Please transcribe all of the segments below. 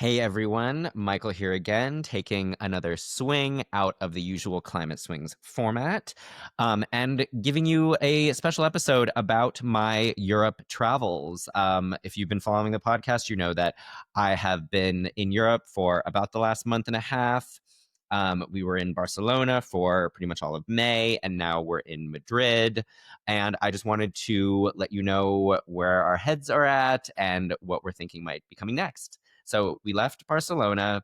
Hey everyone, Michael here again, taking another swing out of the usual Climate Swings format, and giving you a special episode about my Europe travels. If you've been following the podcast, you know that I have been in Europe for about the last month and a half. We were in Barcelona for pretty much all of May, and now we're in Madrid. And I just wanted to let you know where our heads are at and what we're thinking might be coming next. So we left Barcelona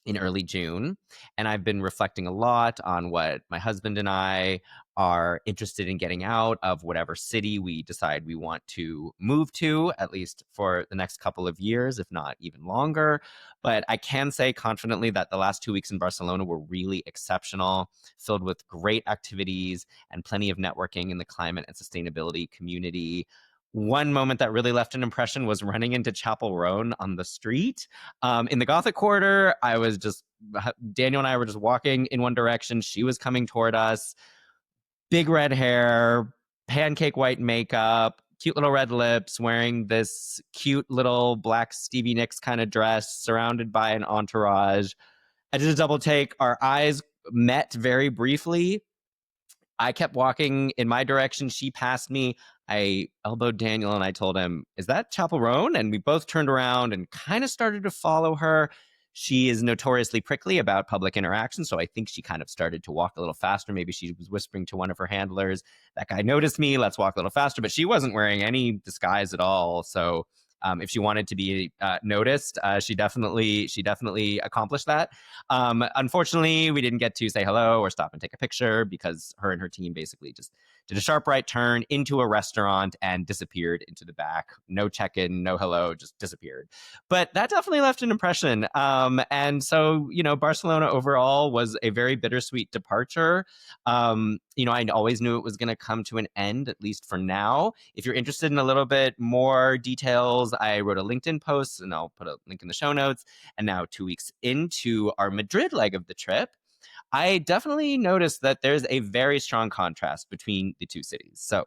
in early June, and I've been reflecting a lot on what my husband and I are interested in getting out of whatever city we decide we want to move to, at least for the next couple of years, if not even longer. But I can say confidently that the last 2 weeks in Barcelona were really exceptional, filled with great activities and plenty of networking in the climate and sustainability community. One moment that really left an impression was running into Chapel Roan on the street. In the Gothic Quarter, Daniel and I were just walking in one direction. She was coming toward us, big red hair, pancake white makeup, cute little red lips, wearing this cute little black Stevie Nicks kind of dress, surrounded by an entourage. I did a double take. Our eyes met very briefly. I kept walking in my direction. She passed me. I elbowed Daniel and I told him, "Is that Chapel Roan?" And we both turned around and kind of started to follow her. She is notoriously prickly about public interaction, so I think she kind of started to walk a little faster. Maybe she was whispering to one of her handlers, "That guy noticed me, let's walk a little faster." But she wasn't wearing any disguise at all. So if she wanted to be noticed, she definitely accomplished that. Unfortunately, we didn't get to say hello or stop and take a picture because her and her team basically just did a sharp right turn into a restaurant and disappeared into the back. No check-in, no hello, just disappeared. But that definitely left an impression. And so, Barcelona overall was a very bittersweet departure. I always knew it was going to come to an end, at least for now. If you're interested in a little bit more details, I wrote a LinkedIn post and I'll put a link in the show notes. And now, 2 weeks into our Madrid leg of the trip, I definitely noticed that there's a very strong contrast between the two cities. So,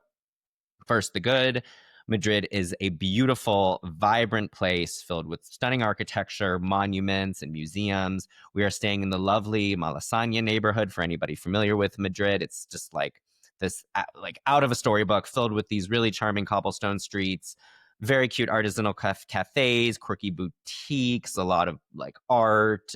first, the good. Madrid is a beautiful, vibrant place filled with stunning architecture, monuments, and museums. We are staying in the lovely Malasaña neighborhood. For anybody familiar with Madrid, it's just like this, like out of a storybook, filled with these really charming cobblestone streets, very cute artisanal cafes, quirky boutiques, a lot of like art,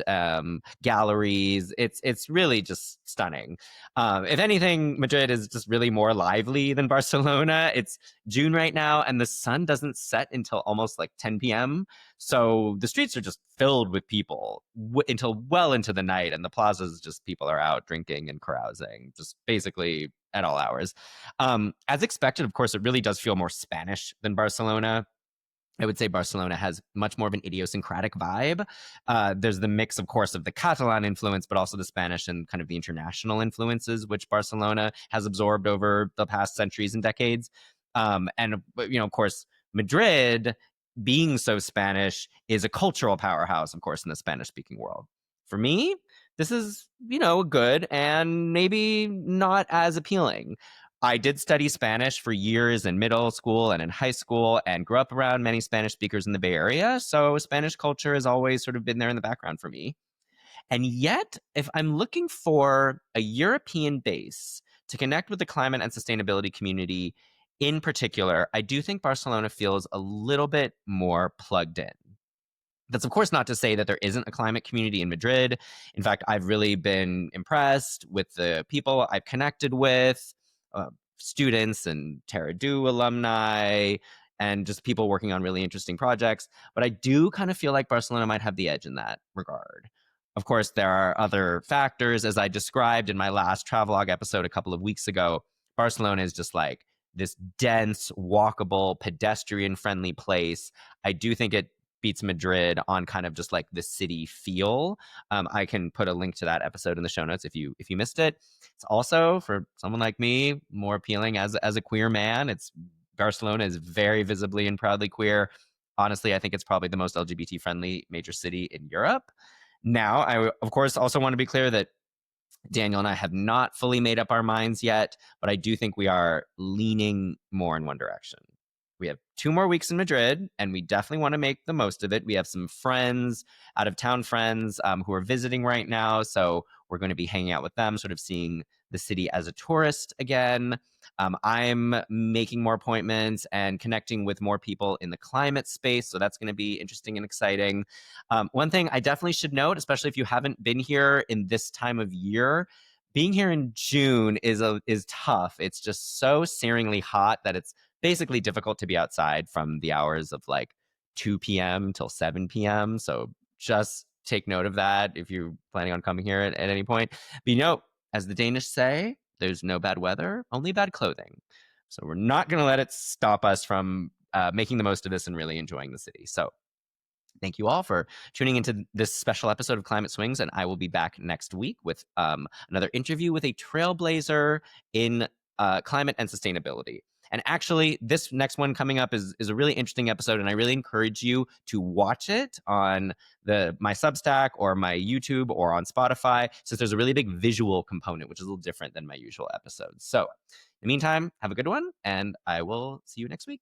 galleries. It's really just stunning. If anything, Madrid is just really more lively than Barcelona. It's June right now, and the sun doesn't set until almost like 10 p.m. So the streets are just filled with people until well into the night, and the plazas just people are out drinking and carousing, just basically at all hours. As expected, of course, it really does feel more Spanish than Barcelona. I would say Barcelona has much more of an idiosyncratic vibe. There's the mix, of course, of the Catalan influence, but also the Spanish and kind of the international influences, which Barcelona has absorbed over the past centuries and decades. Of course, Madrid, being so Spanish, is a cultural powerhouse, of course, in the Spanish-speaking world. For me, this is, good and maybe not as appealing. I did study Spanish for years in middle school and in high school and grew up around many Spanish speakers in the Bay Area. So Spanish culture has always sort of been there in the background for me. And yet, if I'm looking for a European base to connect with the climate and sustainability community in particular, I do think Barcelona feels a little bit more plugged in. That's, of course, not to say that there isn't a climate community in Madrid. In fact, I've really been impressed with the people I've connected with, students and Terra Do alumni, and just people working on really interesting projects. But I do kind of feel like Barcelona might have the edge in that regard. Of course, there are other factors, as I described in my last travelogue episode a couple of weeks ago. Barcelona is just like this dense, walkable, pedestrian-friendly place. I do think it beats Madrid on kind of just like the city feel. I can put a link to that episode in the show notes if you missed it. It's also, for someone like me, more appealing as a queer man. Barcelona is very visibly and proudly queer. Honestly, I think it's probably the most LGBT friendly major city in Europe. Now, I of course also want to be clear that Daniel and I have not fully made up our minds yet, but I do think we are leaning more in one direction. we have 2 more weeks in Madrid, and we definitely want to make the most of it. We have some friends, out of town friends, who are visiting right now. So we're going to be hanging out with them, sort of seeing the city as a tourist again. I'm making more appointments and connecting with more people in the climate space. So that's going to be interesting and exciting. One thing I definitely should note, especially if you haven't been here in this time of year, being here in June is tough. It's just so searingly hot that it's basically difficult to be outside from the hours of like 2 p.m. till 7 p.m. So just take note of that if you're planning on coming here at any point. But as the Danish say, there's no bad weather, only bad clothing. So we're not going to let it stop us from making the most of this and really enjoying the city. So thank you all for tuning into this special episode of Climate Swings, and I will be back next week with another interview with a trailblazer in climate and sustainability. And actually, this next one coming up is a really interesting episode, and I really encourage you to watch it on my Substack or my YouTube or on Spotify, since there's a really big visual component, which is a little different than my usual episodes. So in the meantime, have a good one, and I will see you next week.